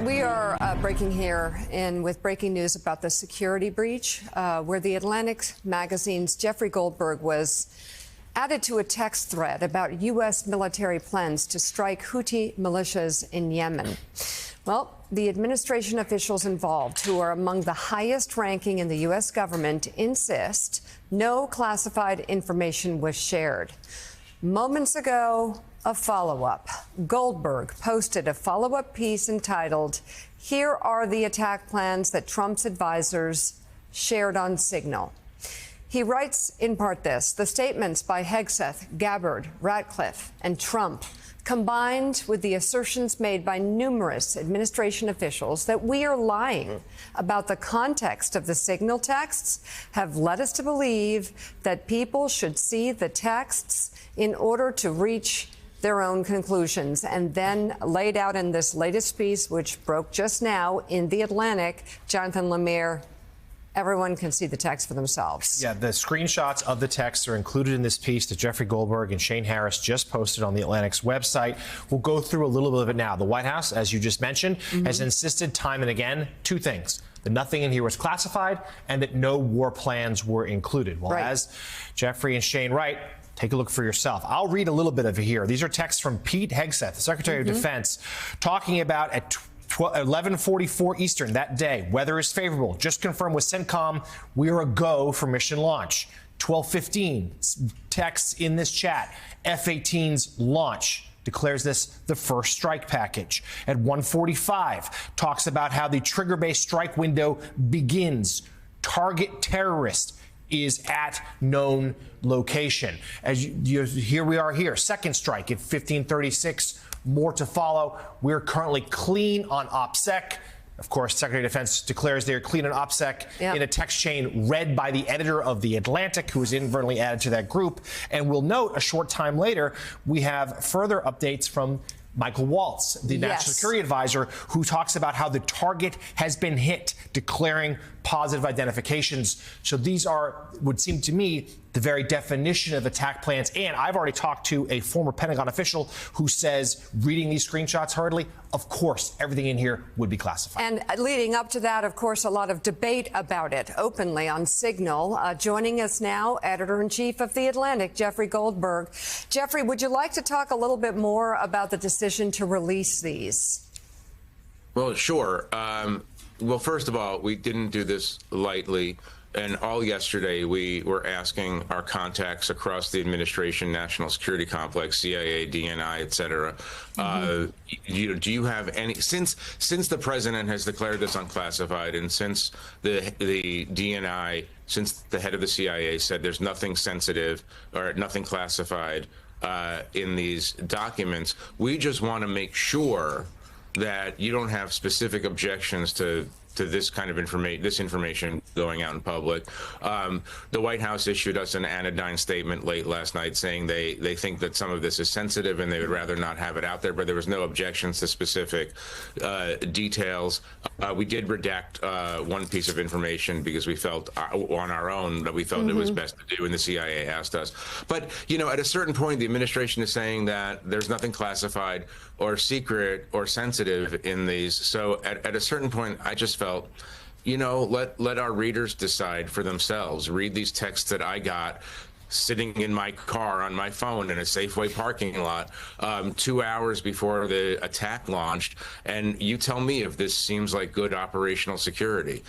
We are breaking here in with breaking news about the security breach where the Atlantic magazine's Jeffrey Goldberg was added to a text thread about U.S. military plans to strike Houthi militias in Yemen. Well, the administration officials involved, who are among the highest ranking in the U.S. government, insist no classified information was shared. Moments ago, a follow-up. Goldberg posted a follow-up piece entitled, "Here are the attack plans that Trump's advisors shared on Signal." He writes in part this: the statements by Hegseth, Gabbard, Ratcliffe, and Trump, combined with the assertions made by numerous administration officials that we are lying about the context of the Signal texts, have led us to believe that people should see the texts in order to reach their own conclusions. And then laid out in this latest piece, which broke just now in The Atlantic, Jonathan Lemire, everyone can see the text for themselves. Yeah, the screenshots of the text are included in this piece that Jeffrey Goldberg and Shane Harris just posted on The Atlantic's website. We'll go through a little bit of it now. The White House, as you just mentioned, has insisted time and again two things: that nothing in here was classified and that no war plans were included. Well, as Jeffrey and Shane write, take a look for yourself. I'll read a little bit of it here. These are texts from Pete Hegseth, the Secretary of Defense, talking about at 11:44 Eastern that day, weather is favorable. Just confirmed with CENTCOM, we're a go for mission launch. 12:15 texts in this chat, F-18's launch. Declares this the first strike package. At 1:45, talks about how the trigger-based strike window begins. Target terrorist is at known location. As here we are here, second strike at 15:36. More to follow. We're currently clean on OPSEC. Of course, Secretary of Defense declares they're clean on OPSEC in a text chain read by the editor of The Atlantic, who was inadvertently added to that group. And we'll note a short time later, we have further updates from Michael Waltz, the National Security Advisor, who talks about how the target has been hit, declaring positive identifications. So these would seem to me, the very definition of attack plans. And I've already talked to a former Pentagon official who says, reading these screenshots hurriedly, of course, everything in here would be classified. And leading up to that, of course, a lot of debate about it openly on Signal. Joining us now, Editor-in-Chief of The Atlantic, Jeffrey Goldberg. Jeffrey, would you like to talk a little bit more about the decision to release these? Well, sure. Well, first of all, we didn't do this lightly. And all yesterday, we were asking our contacts across the administration, national security complex, CIA, DNI, et cetera, do you have any, since the president has declared this unclassified, and since the DNI, since the head of the CIA said there's nothing sensitive or nothing classified in these documents, we just want to make sure that you don't have specific objections to this kind of information going out in public. The White House issued us an anodyne statement late last night saying they think that some of this is sensitive and they would rather not have it out there, but there was no objections to specific details. We did redact one piece of information because we felt on our own that we felt it was best to do, and the CIA asked us. But, you know, at a certain point, the administration is saying that there's nothing classified or secret or sensitive in these. So at a certain point, I just felt, you know, let our readers decide for themselves. Read these texts that I got sitting in my car on my phone in a Safeway parking lot 2 hours before the attack launched, and you tell me if this seems like good operational security.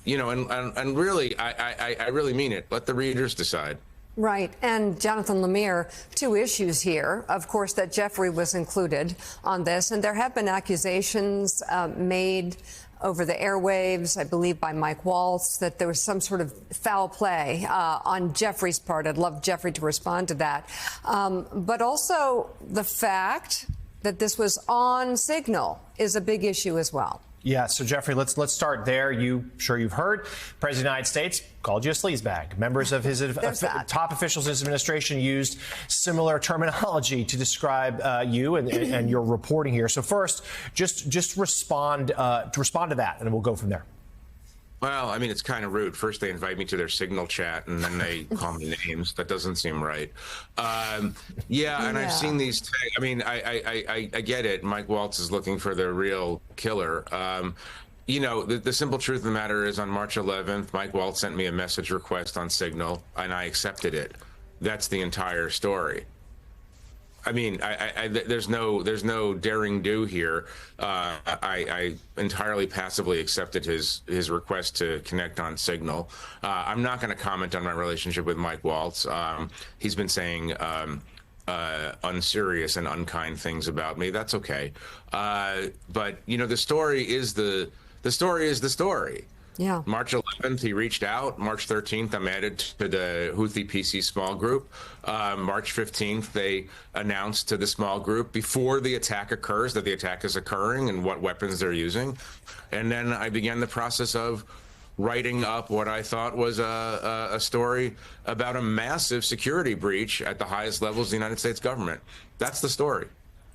You know, and really, I really mean it. Let the readers decide. Right. And Jonathan Lemire, two issues here. Of course, that Jeffrey was included on this, and there have been accusations made over the airwaves, I believe by Mike Waltz, that there was some sort of foul play on Jeffrey's part. I'd love Jeffrey to respond to that. But also the fact that this was on Signal is a big issue as well. Yeah, so Jeffrey, let's start there. Sure you've heard, President of the United States called you a sleazebag. Members of his top officials in his administration used similar terminology to describe you and your reporting here. So first, just respond to that, and we'll go from there. Well, I mean, it's kind of rude. First, they invite me to their Signal chat, and then they call me names. That doesn't seem right. Yeah, and I've seen these. I mean, I get it. Mike Waltz is looking for the real killer. You know, the simple truth of the matter is, on March 11th, Mike Waltz sent me a message request on Signal, and I accepted it. That's the entire story. I mean, there's no daring do here. I entirely passively accepted his request to connect on Signal. I'm not going to comment on my relationship with Mike Waltz. He's been saying unserious and unkind things about me. That's okay. But you know, the story is the story. Yeah. March 11th, he reached out. March 13th, I'm added to the Houthi PC small group. March 15th, they announced to the small group before the attack occurs that the attack is occurring and what weapons they're using. And then I began the process of writing up what I thought was a story about a massive security breach at the highest levels of the United States government. That's the story.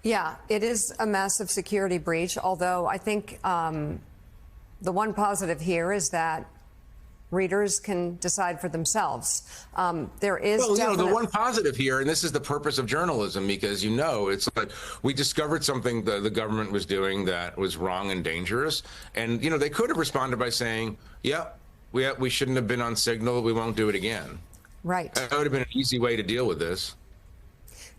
Yeah, it is a massive security breach, although I think the one positive here is that readers can decide for themselves. There is the one positive here, and this is the purpose of journalism, because, you know, it's like we discovered something that the government was doing that was wrong and dangerous. And, you know, they could have responded by saying, yeah, we shouldn't have been on Signal. We won't do it again. Right. That would have been an easy way to deal with this.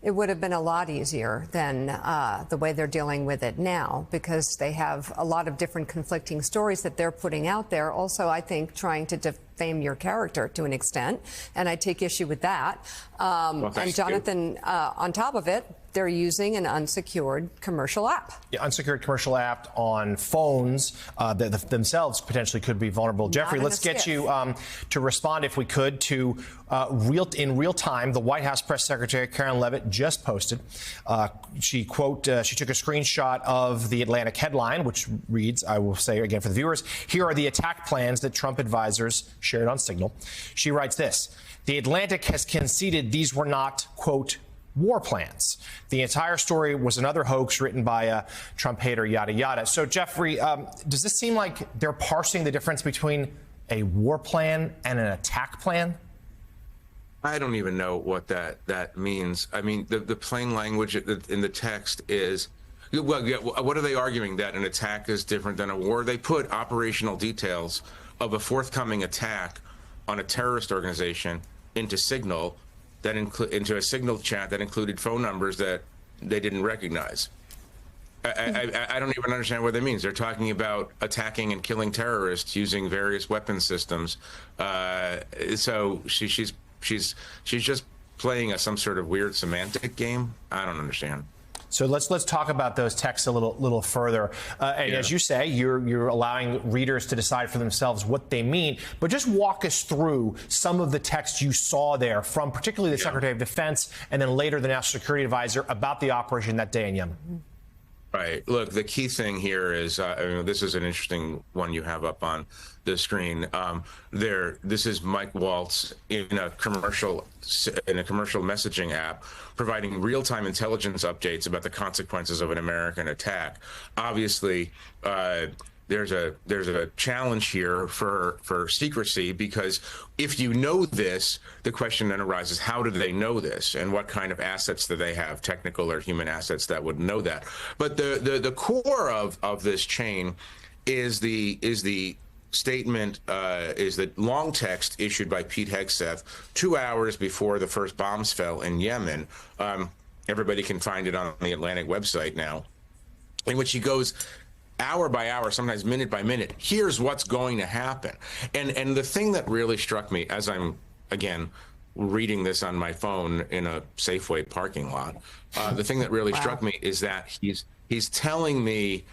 It would have been a lot easier than the way they're dealing with it now, because they have a lot of different conflicting stories that they're putting out there. Also, I think trying to defame your character to an extent, and I take issue with that. And Jonathan, on top of it, they're using an unsecured commercial app. Yeah, unsecured commercial app on phones that themselves potentially could be vulnerable. Jeffrey, let's get you to respond, if we could, to in real time. The White House press secretary Karen Leavitt just posted. She took a screenshot of the Atlantic headline, which reads, I will say again for the viewers, here are the attack plans that Trump advisors shared on Signal. She writes this: the Atlantic has conceded these were not, quote, war plans. The entire story was another hoax written by a Trump hater, yada, yada. So, Jeffrey, does this seem like they're parsing the difference between a war plan and an attack plan? I don't even know what that means. I mean, the plain language in the text is, well, yeah, what are they arguing? That an attack is different than a war? They put operational details of a forthcoming attack on a terrorist organization into Signal, into a Signal chat that included phone numbers that they didn't recognize. I don't even understand what that means. They're talking about attacking and killing terrorists using various weapon systems. So she's just playing some sort of weird semantic game. I don't understand. So let's talk about those texts a little further. And as you say, you're allowing readers to decide for themselves what they mean. But just walk us through some of the text you saw there from particularly the Secretary of Defense and then later the National Security Advisor about the operation that day in Yemen. Right. Look, the key thing here is, this is an interesting one you have up on the screen. This is Mike Waltz in a commercial messaging app providing real-time intelligence updates about the consequences of an American attack. Obviously, there's a challenge here for secrecy, because if you know this, the question then arises, how do they know this, and what kind of assets do they have, technical or human assets, that would know that? But the core of this chain is the statement, is the long text issued by Pete Hegseth 2 hours before the first bombs fell in Yemen. Everybody can find it on the Atlantic website now, in which he goes hour by hour, sometimes minute by minute, here's what's going to happen. And the thing that really struck me as I'm, again, reading this on my phone in a Safeway parking lot, the thing that really struck me is that he's telling me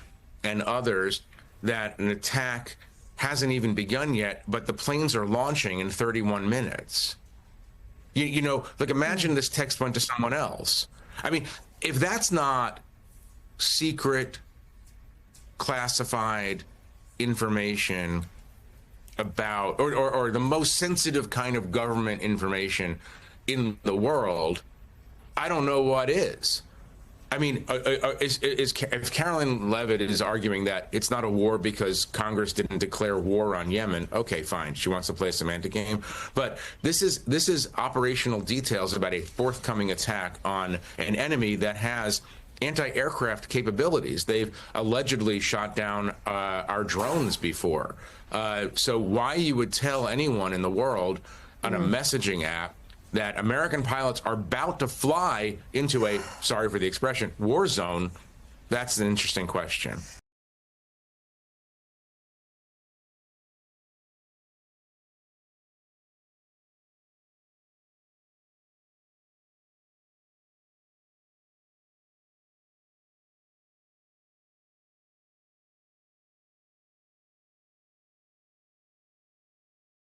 and others that an attack hasn't even begun yet, but the planes are launching in 31 minutes. You know, like, imagine this text went to someone else. I mean, if that's not secret, classified information about, or the most sensitive kind of government information in the world, I don't know what is. I mean, if Caroline Leavitt is arguing that it's not a war because Congress didn't declare war on Yemen, okay, fine. She wants to play a semantic game. But this is operational details about a forthcoming attack on an enemy that has anti-aircraft capabilities. They've allegedly shot down our drones before. So why you would tell anyone in the world on a messaging app that American pilots are about to fly into a, sorry for the expression, war zone, that's an interesting question.